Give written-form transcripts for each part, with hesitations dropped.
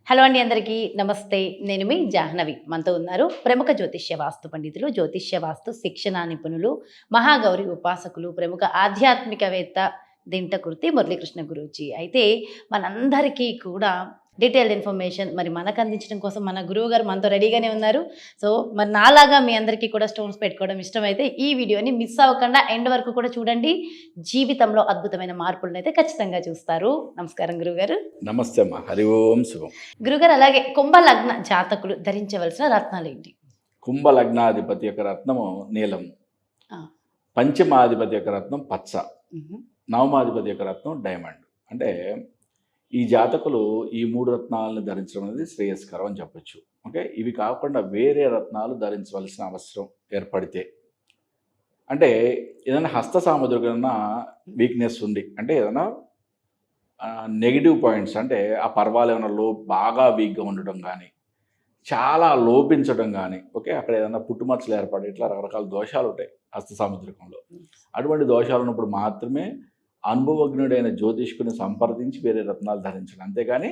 Hello అండి, అందరికీ నమస్తే. నేను మీ జాహ్నవి. మనతో ఉన్నారు ప్రముఖ జ్యోతిష్య వాస్తు పండితులు, జ్యోతిష్య వాస్తు శిక్షణ నిపుణులు, మహాగౌరి ఉపాసకులు, ప్రముఖ ఆధ్యాత్మికవేత్త దింటకుర్తి మురళీకృష్ణ గురూజీ. అయితే మనందరికీ కూడా డీటెయిల్డ్ ఇన్ఫర్మేషన్ మరి మనకు అందించడం కోసం మన గురువు గారు మనతో రెడీగానే ఉన్నారు. సో మరి నాలాగా మీ అందరికీ కూడా స్టోన్స్ పెట్టుకోవడం ఇష్టమైతే ఈ వీడియోని మిస్ అవ్వకుండా ఎండ్ వరకు కూడా చూడండి. జీవితంలో అద్భుతమైన మార్పులను అయితే ఖచ్చితంగా చూస్తారు. నమస్కారం గురువుగారు. నమస్తే అమ్మా. హరి ఓం శుభం. గురుగారు, అలాగే కుంభ లగ్న జాతకులు ధరించవలసిన రత్నాలు ఏంటి? కుంభ లగ్నాధిపతి యొక్క రత్నము నీలం, ఆ, పంచమాధిపతి యొక్క రత్నం పచ్చ, మ్హూ. నవమాధిపతి యొక్క రత్నం డైమండ్. అంటే ఈ జాతకులు ఈ మూడు రత్నాలను ధరించడం అనేది శ్రేయస్కరం అని చెప్పొచ్చు. ఓకే, ఇవి కాకుండా వేరే రత్నాలు ధరించవలసిన అవసరం ఏర్పడితే, అంటే ఏదైనా హస్త సాముద్రికమైన వీక్నెస్ ఉంది, అంటే ఏదైనా నెగిటివ్ పాయింట్స్, అంటే ఆ పర్వాలు ఏమైనా బాగా వీక్గా ఉండటం కానీ, చాలా లోపించడం కానీ, ఓకే, అక్కడ ఏదైనా పుట్టుమచ్చలు ఏర్పడి ఇట్లా రకరకాల దోషాలు ఉంటాయి హస్త సాముద్రికంలో. అటువంటి దోషాలు ఉన్నప్పుడు మాత్రమే అనుభవజ్ఞుడైన జ్యోతిష్కుని సంప్రదించి వేరే రత్నాలు ధరించడం. అంతేగాని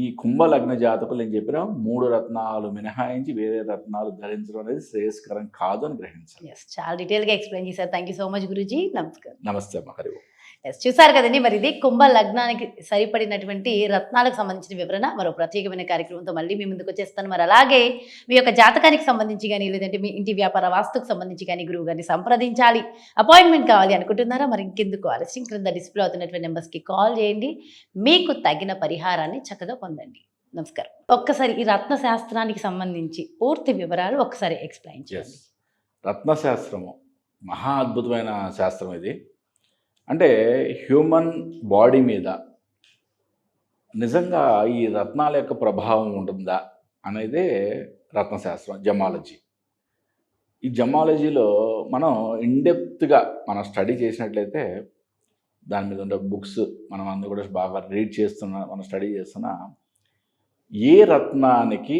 ఈ కుంభ లగ్న జాతకులు నేను చెప్పిన మూడు రత్నాలు మినహాయించి వేరే రత్నాలు ధరించడం అనేది శ్రేయస్కరం కాదు అని గ్రహించాలి. ఎస్, చాలా డీటెయిల్గా ఎక్స్ప్లెయిన్ చేశారు. Thank you so much Guruji. నమస్కారం. నమస్తే అమ్మ. హరి ఓం. ఎస్, చూసారు కదండి. మరి ఇది కుంభ లగ్నానికి సరిపడినటువంటి రత్నాలకు సంబంధించిన వివరణ మరో ప్రత్యేకమైన కార్యక్రమంతో మళ్ళీ మీ ముందుకు వచ్చేస్తాను. మరి అలాగే మీ యొక్క జాతకానికి సంబంధించి కానీ, లేదంటే మీ ఇంటి వ్యాపార వాస్తుకు సంబంధించి కానీ గురువు గారిని సంప్రదించాలి, అపాయింట్మెంట్ కావాలి అనుకుంటున్నారా? మరి ఇంకెందుకు ఆలస్యం, క్రింద డిస్ప్లే అవుతున్నటువంటి నెంబర్స్కి కాల్ చేయండి. మీకు తగిన పరిహారాన్ని చక్కగా పొందండి. నమస్కారం. ఒక్కసారి ఈ రత్న శాస్త్రానికి సంబంధించి పూర్తి వివరాలు ఒకసారి ఎక్స్ప్లెయిన్ చేయండి. రత్నశాస్త్రము మహా అద్భుతమైన శాస్త్రం ఇది. అంటే హ్యూమన్ బాడీ మీద నిజంగా ఈ రత్నాల యొక్క ప్రభావం ఉంటుందా అనేదే రత్నశాస్త్రం, జమాలజీ. ఈ జమాలజీలో మనం ఇన్డెప్త్గా మనం స్టడీ చేసినట్లయితే, దాని మీద ఉండే బుక్స్ మనం అందరూ కూడా బాగా రీడ్ చేస్తున్నా, మనం స్టడీ చేస్తున్నా, ఏ రత్నానికి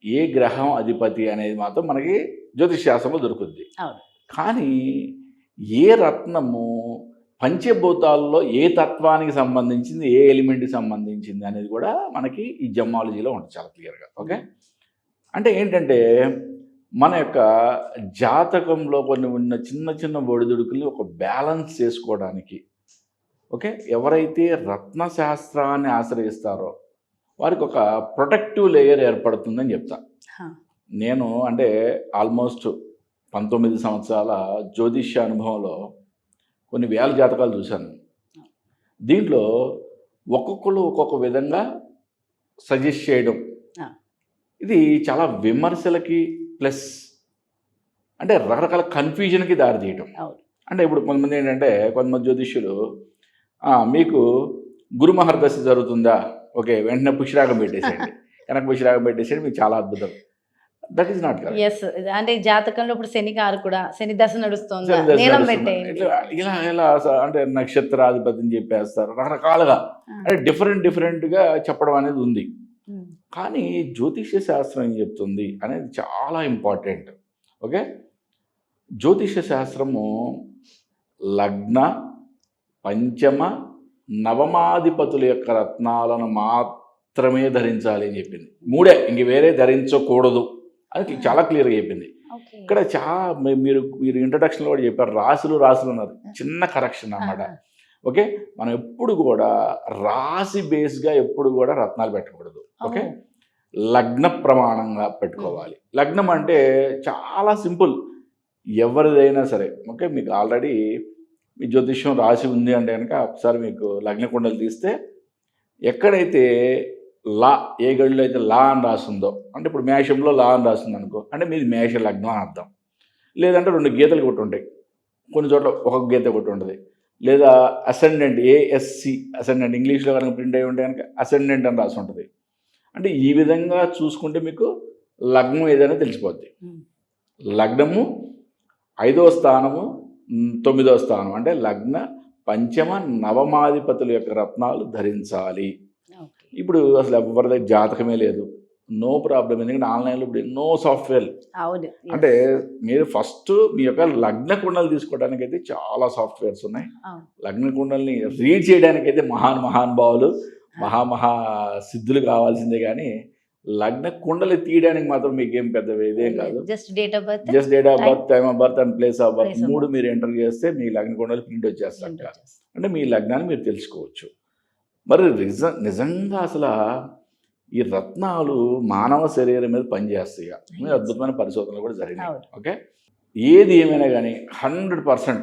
ఏ గ్రహం అధిపతి అనేది మాత్రం మనకి జ్యోతిష్ శాస్త్రంలో దొరుకుద్ది. కానీ ఏ రత్నము పంచభూతాల్లో ఏ తత్వానికి సంబంధించింది, ఏ ఎలిమెంట్కి సంబంధించింది అనేది కూడా మనకి ఈ జమాలజీలో ఉంటుంది చాలా క్లియర్గా. ఓకే, అంటే ఏంటంటే మన యొక్క జాతకంలో కొన్ని ఉన్న చిన్న చిన్న ఒడిదుడుకుల్ని ఒక బ్యాలెన్స్ చేసుకోవడానికి, ఓకే, ఎవరైతే రత్నశాస్త్రాన్ని ఆశ్రయిస్తారో వారికి ఒక ప్రొటెక్టివ్ లేయర్ ఏర్పడుతుందని చెప్తా. నేను అంటే ఆల్మోస్ట్ 19 సంవత్సరాల జ్యోతిష్య అనుభవంలో కొన్ని వేల జాతకాలు చూశాను. దీంట్లో ఒక్కొక్కరు ఒక్కొక్క విధంగా సజెస్ట్ చేయడం, ఇది చాలా విమర్శలకి ప్లస్ అంటే రకరకాల కన్ఫ్యూజన్కి దారితీయటం. అంటే ఇప్పుడు కొంతమంది ఏంటంటే, కొంతమంది జ్యోతిష్యులు మీకు గురు మహర్దశ జరుగుతుందా, ఓకే, వెంటనే పుష్యరాగం పెట్టేసేయండి, కనుక పుష్యరాగం పెట్టేసేయండి, మీకు చాలా అద్భుతం. That is not correct. Yes, అంటే జాతకంలో ఇప్పుడు శని గారు కూడా శని దశ నడుస్తుంది, నీలం పెట్టేయండి, ఇలా ఇలా అంటే నక్షత్రాధిపతిని చెప్పేస్తారు, రకరకాలుగా అంటే డిఫరెంట్గా చెప్పడం అనేది ఉంది. కానీ జ్యోతిష్య శాస్త్రం ఏం చెప్తుంది అనేది చాలా ఇంపార్టెంట్. ఓకే, జ్యోతిష్య శాస్త్రము లగ్న, పంచమ, నవమాధిపతుల యొక్క రత్నాలను మాత్రమే ధరించాలి అని చెప్పింది. మూడే, ఇంక వేరే ధరించకూడదు అది చాలా క్లియర్గా చెప్పింది. ఇక్కడ మీరు ఇంట్రడక్షన్లో కూడా చెప్పారు, రాసులు అన్నారు, చిన్న కరెక్షన్ అన్నమాట. ఓకే, మనం ఎప్పుడు కూడా రాశి బేస్గా ఎప్పుడు కూడా రత్నాలు పెట్టకూడదు. ఓకే, లగ్న ప్రమాణంగా పెట్టుకోవాలి. లగ్నం అంటే చాలా సింపుల్, ఎవరిదైనా సరే. ఓకే, మీకు ఆల్రెడీ మీ జ్యోతిష్యం రాసి ఉంది అంటే కనుక ఒకసారి మీకు లగ్న కుండలు తీస్తే ఎక్కడైతే లా, ఏ గడిలో అయితే లా అని రాస్తుందో, అంటే ఇప్పుడు మేషంలో లా అని రాస్తుంది అనుకో, అంటే మీది మేష లగ్నం అని అర్థం. లేదంటే 2 గీతలు కొట్టి ఉంటాయి, కొన్ని చోట్ల ఒక గీత కొట్టి ఉంటుంది. లేదా అసెండెంట్, ఏఎస్సి అసెండెంట్, ఇంగ్లీష్లో కనుక ప్రింట్ అయ్యి ఉంటే కనుక అసెండెంట్ అని రాసి ఉంటుంది. అంటే ఈ విధంగా చూసుకుంటే మీకు లగ్నం ఏదైనా తెలిసిపోద్ది. లగ్నము 5వ స్థానము, 9వ స్థానం, అంటే లగ్న, పంచమ, నవమాధిపతుల యొక్క రత్నాలు ధరించాలి. ఇప్పుడు అసలు ఎవరి దగ్గర జాతకమే లేదు, నో ప్రాబ్లం. ఎందుకంటే ఆన్లైన్లో ఇప్పుడు ఎన్నో సాఫ్ట్వేర్లు, అంటే మీరు ఫస్ట్ మీ యొక్క లగ్న కుండలు తీసుకోవడానికి అయితే చాలా సాఫ్ట్వేర్స్ ఉన్నాయి. లగ్న కుండల్ని రీడ్ చేయడానికి అయితే మహానుభావులు మహా సిద్ధులు కావాల్సిందే కానీ లగ్న కుండలు తీయడానికి మాత్రం మీకేం పెద్ద ఇదేం కాదు. Just date of birth, just date of birth, time of birth and place of birth Place of 3 birth. మీరు ఎంటర్ చేస్తే మీ లగ్న కుండలు ప్రింట్ వచ్చేస్తాక అంటే మీ లగ్నాన్ని మీరు తెలుసుకోవచ్చు. మరి నిజంగా అసలు ఈ రత్నాలు మానవ శరీరం మీద పనిచేస్తాయి. అద్భుతమైన పరిశోధనలు కూడా జరిగినాయి. ఓకే, ఏది ఏమైనా కానీ 100%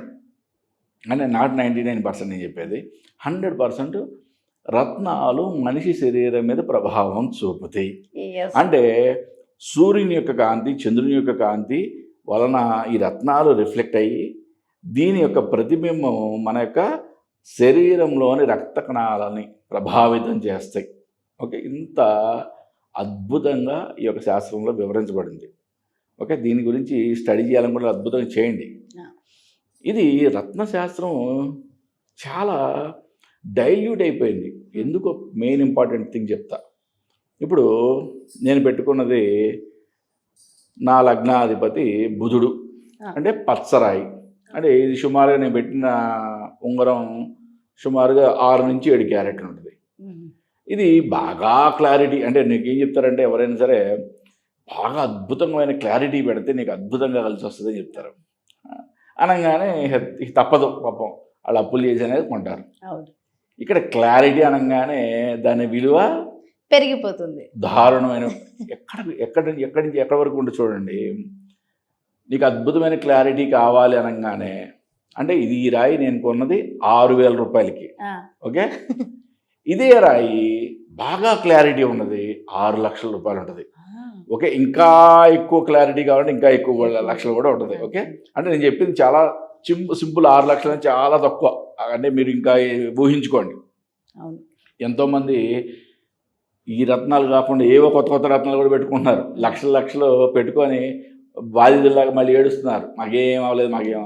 అంటే నాట్ 99% నేను చెప్పేది 100% రత్నాలు మనిషి శరీరం మీద ప్రభావం చూపుతాయి. అంటే సూర్యుని యొక్క కాంతి, చంద్రుని యొక్క కాంతి వలన ఈ రత్నాలు రిఫ్లెక్ట్ అయ్యి దీని యొక్క ప్రతిబింబం మన యొక్క శరీరంలోని రక్త కణాలని ప్రభావితం చేస్తాయి. ఓకే, ఇంత అద్భుతంగా ఈ యొక్క శాస్త్రంలో వివరించబడింది. ఓకే, దీని గురించి స్టడీ చేయాలని కూడా అద్భుతంగా చేయండి. ఇది రత్నశాస్త్రం చాలా డైల్యూట్ అయిపోయింది. ఎందుకో మెయిన్ ఇంపార్టెంట్ థింగ్ చెప్తా. ఇప్పుడు నేను పెట్టుకున్నది నా లగ్నాధిపతి బుధుడు, అంటే పచ్చరాయి. అంటే ఇది సుమారుగా నేను పెట్టిన ఉంగరం సుమారుగా 6 నుంచి 7 క్యారెట్లు ఉంటుంది. ఇది బాగా క్లారిటీ, అంటే నీకు ఏం చెప్తారంటే ఎవరైనా సరే బాగా అద్భుతమైన క్లారిటీ పెడితే నీకు అద్భుతంగా కలిసి వస్తుందని చెప్తారు. అనగానే తప్పదు, పాపం వాళ్ళు అప్పులు చేసి అనేది కొంటారు. ఇక్కడ క్లారిటీ అనగానే దాని విలువ పెరిగిపోతుంది. దారుణమైన ఎక్కడి నుంచి ఎక్కడి వరకు ఉంటే చూడండి. నీకు అద్భుతమైన క్లారిటీ కావాలి అనగానే అంటే ఇది ఈ రాయి నేను కొన్నది 6,000 రూపాయలకి. ఓకే, ఇదే రాయి బాగా క్లారిటీ ఉన్నది 6 లక్షల రూపాయలు ఉంటుంది. ఓకే, ఇంకా ఎక్కువ క్లారిటీ కావాలంటే ఇంకా ఎక్కువ లక్షలు కూడా ఉంటుంది. ఓకే, అంటే నేను చెప్పింది చాలా సింపుల్. 6 లక్షలు చాలా తక్కువ. అంటే మీరు ఇంకా ఊహించుకోండి. ఎంతోమంది ఈ రత్నాలు కాకుండా ఏవో కొత్త కొత్త రత్నాలు కూడా పెట్టుకుంటున్నారు. లక్షలు పెట్టుకొని బాధితుల్లాగా మళ్ళీ ఏడుస్తున్నారు, మాకేం అవ్వలేదు మాకేం.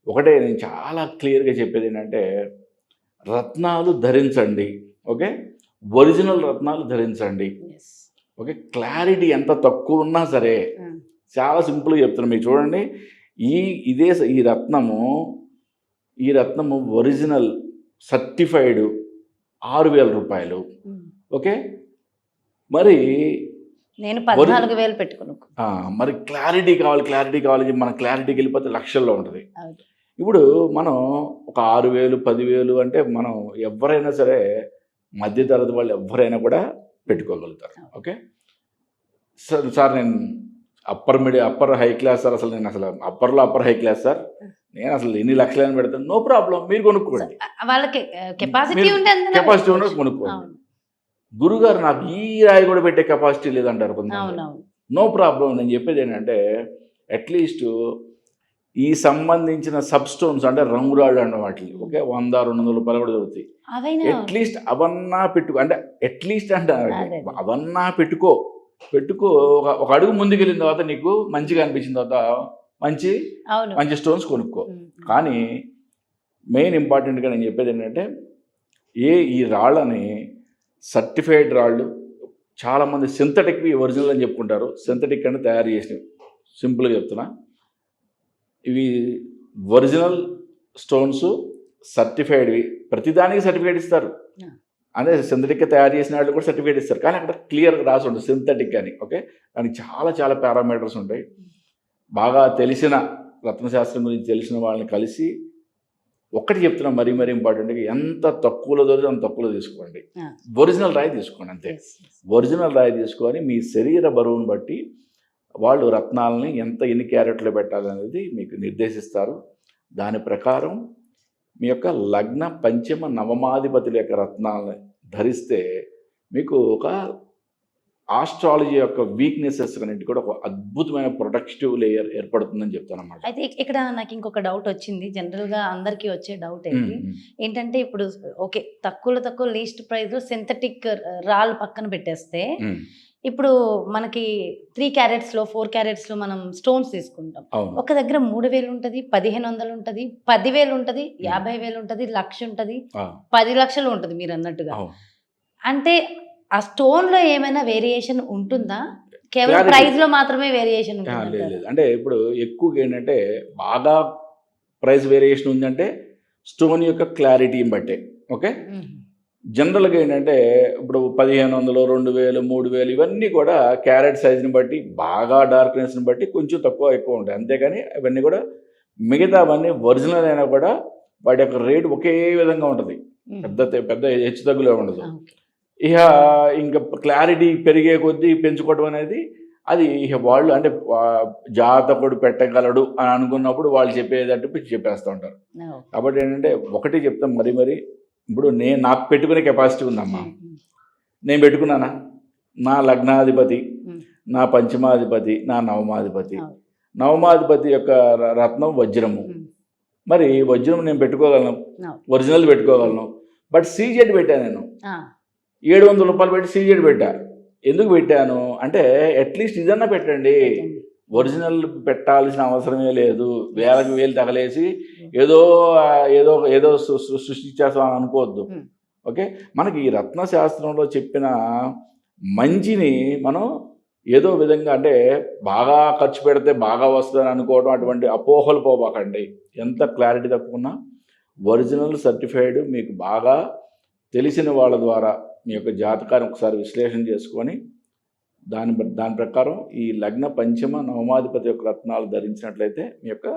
ఒకటే నేను చాలా క్లియర్గా చెప్పేది ఏంటంటే రత్నాలు ధరించండి. ఓకే, ఒరిజినల్ రత్నాలు ధరించండి. ఓకే, క్లారిటీ ఎంత తక్కువ ఉన్నా సరే చాలా సింపుల్గా చెప్తున్నాను. మీకు చూడండి, ఈ రత్నము ఒరిజినల్ సర్టిఫైడ్ 6,000 రూపాయలు. ఓకే, మరి నేను 14,000 పెట్టుకున్నాను. మరి క్లారిటీ కావాలి మన క్లారిటీకి వెళ్ళిపోతే లక్షల్లో ఉంటుంది. ఇప్పుడు మనం ఒక 6,000 10,000 అంటే మనం ఎవరైనా సరే మధ్యతరగతి వాళ్ళు ఎవరైనా కూడా పెట్టుకోగలుగుతారు. ఓకే సార్ నేను అప్పర్ హై క్లాస్ సార్, అసలు నేను అసలు అప్పర్ హై క్లాస్ సార్, నేను అసలు ఎన్ని లక్షలని పెడతాను, నో ప్రాబ్లం, మీరు కొనుక్కోండి. వాళ్ళకి కెపాసిటీ ఉన్నది కొనుక్కోండి. గురుగారు నాకు ఈ రాయి కూడా పెట్టే కెపాసిటీ లేదంటారు కొంతమంది. No problem. నేను చెప్పేది ఏంటంటే అట్లీస్ట్ ఈ సంబంధించిన సబ్ స్టోన్స్ అంటే రంగురాళ్ళు అన్న వాటికి ఓకే 100-200 రూపాయలు కూడా దొరుకుతాయి. అట్లీస్ట్ అవన్నా పెట్టుకో, అంటే అట్లీస్ట్ అంటే అవన్నా పెట్టుకో ఒక అడుగు ముందుకెళ్ళిన తర్వాత నీకు మంచిగా అనిపించిన తర్వాత మంచి స్టోన్స్ కొనుక్కో. కానీ మెయిన్ ఇంపార్టెంట్గా నేను చెప్పేది ఏంటంటే ఈ రాళ్ళని సర్టిఫైడ్ రాళ్ళు చాలామంది సింథటిక్వి ఒరిజినల్ అని చెప్పుకుంటారు. సింథటిక్ అంటే తయారు చేసినవి. సింపుల్గా చెప్తున్నా, ఇవి ఒరిజినల్ స్టోన్స్ సర్టిఫైడ్వి. ప్రతిదానికి సర్టిఫికేట్ ఇస్తారు. అంటే సింథటిక్గా తయారు చేసిన వాళ్ళు కూడా సర్టిఫికేట్ ఇస్తారు. కానీ అక్కడ క్లియర్గా రాసి ఉంటుంది సింథటిక్ అని. ఓకే, దానికి చాలా పారామీటర్స్ ఉంటాయి. బాగా తెలిసిన రత్నశాస్త్రం గురించి తెలిసిన వాళ్ళని కలిసి ఒక్కటి చెప్తున్నా, మరీ ఇంపార్టెంట్గా ఎంత తక్కువలో దొరికి అంత తక్కువలో తీసుకోండి. ఒరిజినల్ రాయి తీసుకోండి అంతే. ఒరిజినల్ రాయి తీసుకొని మీ శరీర బరువును బట్టి వాళ్ళు రత్నాలని ఎన్ని క్యారెట్లు పెట్టాలనేది మీకు నిర్దేశిస్తారు. దాని ప్రకారం మీ యొక్క లగ్న పంచమ నవమాధిపతుల యొక్క రత్నాలను ధరిస్తే మీకు ఒక ఆస్ట్రాలజీ యొక్క వీక్నెసెస్ అన్నింటి కూడా ఒక అద్భుతమైన ప్రొటెక్టివ్ లేయర్ ఏర్పడుతుందని చెప్తాను అన్నమాట. అయితే ఇక్కడ నాకు ఇంకొక డౌట్ వచ్చింది. జనరల్గా అందరికీ వచ్చే డౌట్ ఏంటంటే ఇప్పుడు ఓకే తక్కువ లీస్ట్ ప్రైస్ సింథటిక్ రాళ్ళు పక్కన పెట్టేస్తే ఇప్పుడు మనకి 3 క్యారెట్స్లో 4 క్యారెట్స్లో మనం స్టోన్స్ తీసుకుంటాం. ఒక దగ్గర 3,000 ఉంటుంది, 1,500 ఉంటుంది, 10,000 ఉంటుంది, 50,000 ఉంటుంది, 1,00,000 ఉంటుంది, 10 లక్షలు ఉంటుంది మీరు అన్నట్టుగా. అంటే ఆ స్టోన్ లో ఏమైనా వేరియేషన్ ఉంటుందా? కేవలం ప్రైస్ లో మాత్రమే వేరియేషన్ ఉంటుందా? అంటే ఇప్పుడు ఎక్కువగా ఏంటంటే బాగా ప్రైస్ వేరియేషన్ ఉందంటే స్టోన్ యొక్క క్లారిటీని బట్టే. ఓకే, జనరల్గా ఏంటంటే ఇప్పుడు 1500, 2000, 3000 ఇవన్నీ కూడా క్యారెట్ సైజుని బట్టి బాగా డార్క్నెస్ని బట్టి కొంచెం తక్కువ ఎక్కువ ఉంటాయి. అంతేగాని అవన్నీ కూడా మిగతావన్నీ ఒరిజినల్ అయినా కూడా వాటి యొక్క రేటు ఒకే విధంగా ఉంటుంది. పెద్ద హెచ్చు తగ్గులే ఉండదు. ఇక ఇంకా క్లారిటీ పెరిగే కొద్దీ పెంచుకోవడం అనేది అది ఇక వాళ్ళు అంటే జాతకుడు పెట్టగలడు అని అనుకున్నప్పుడు వాళ్ళు చెప్పేటట్టు చెప్పేస్తూ ఉంటారు. కాబట్టి ఏంటంటే ఒకటి చెప్తాం మరి ఇప్పుడు నాకు పెట్టుకునే కెపాసిటీ ఉందమ్మా. నేను పెట్టుకున్నానా, నా లగ్నాధిపతి, నా పంచమాధిపతి, నా నవమాధిపతి యొక్క రత్నం వజ్రము. మరి వజ్రం నేను పెట్టుకోగలను, ఒరిజినల్ పెట్టుకోగలను. బట్ సీజెడ్ పెట్టాను నేను, 700 రూపాయలు పెట్టి సీజెడ్ పెట్టా. ఎందుకు పెట్టాను అంటే అట్లీస్ట్ ఇదన్నా పెట్టండి. ఒరిజినల్ పెట్టాల్సిన అవసరమే లేదు. వేలకు వేలు తగలేసి ఏదో ఏదో ఏదో సృష్టించేస్తామని అనుకోవద్దు. ఓకే, మనకి ఈ రత్నశాస్త్రంలో చెప్పిన మంచిని మనం ఏదో విధంగా అంటే బాగా ఖర్చు పెడితే బాగా వస్తుందని అనుకోవడం, అటువంటి అపోహలు పోబాకండి. ఎంత క్లారిటీ తప్పుకున్నా ఒరిజినల్ సర్టిఫైడ్ మీకు బాగా తెలిసిన వాళ్ళ ద్వారా మీ యొక్క జాతకాన్ని ఒకసారి విశ్లేషణ చేసుకొని దాని ప్రకారం ఈ లగ్న పంచమ నవమాధిపతి యొక్క రత్నాలు ధరించినట్లయితే మీ యొక్క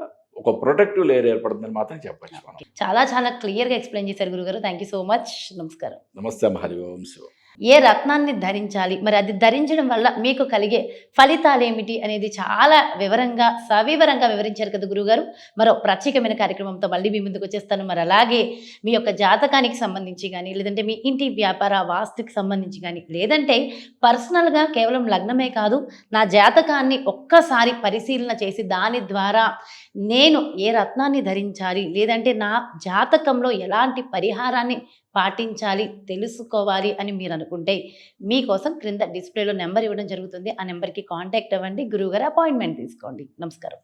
ఒక ప్రొటెక్టివ్ లేయర్ ఏర్పడుతుందని మాత్రం చెప్పచ్చు. మనం చాలా క్లియర్గా ఎక్స్ప్లెయిన్ చేశారు గురుగారు. Thank you so much. నమస్కారం. నమస్తే. హరి ఓం శివ. ఏ రత్నాన్ని ధరించాలి, మరి అది ధరించడం వల్ల మీకు కలిగే ఫలితాలు ఏమిటి అనేది చాలా సవివరంగా వివరించారు కదా గురుగారు. మరో ప్రత్యేకమైన కార్యక్రమంతో మళ్ళీ మీ ముందుకు వచ్చేస్తాను. మరి అలాగే మీ యొక్క జాతకానికి సంబంధించి కానీ, లేదంటే మీ ఇంటి వ్యాపార వాస్తుకి సంబంధించి కానీ, లేదంటే పర్సనల్గా కేవలం లగ్నమే కాదు, నా జాతకాన్ని ఒక్కసారి పరిశీలన చేసి దాని ద్వారా నేను ఏ రత్నాన్ని ధరించాలి, లేదంటే నా జాతకంలో ఎలాంటి పరిహారాన్ని పాటించాలి, తెలుసుకోవాలి అని మీరు అనుకుంటే మీకోసం క్రింద డిస్ప్లేలో నెంబర్ ఇవ్వడం జరుగుతుంది. ఆ నెంబర్కి కాంటాక్ట్ అవ్వండి. గురువుగారు అపాయింట్మెంట్ తీసుకోండి. నమస్కారం.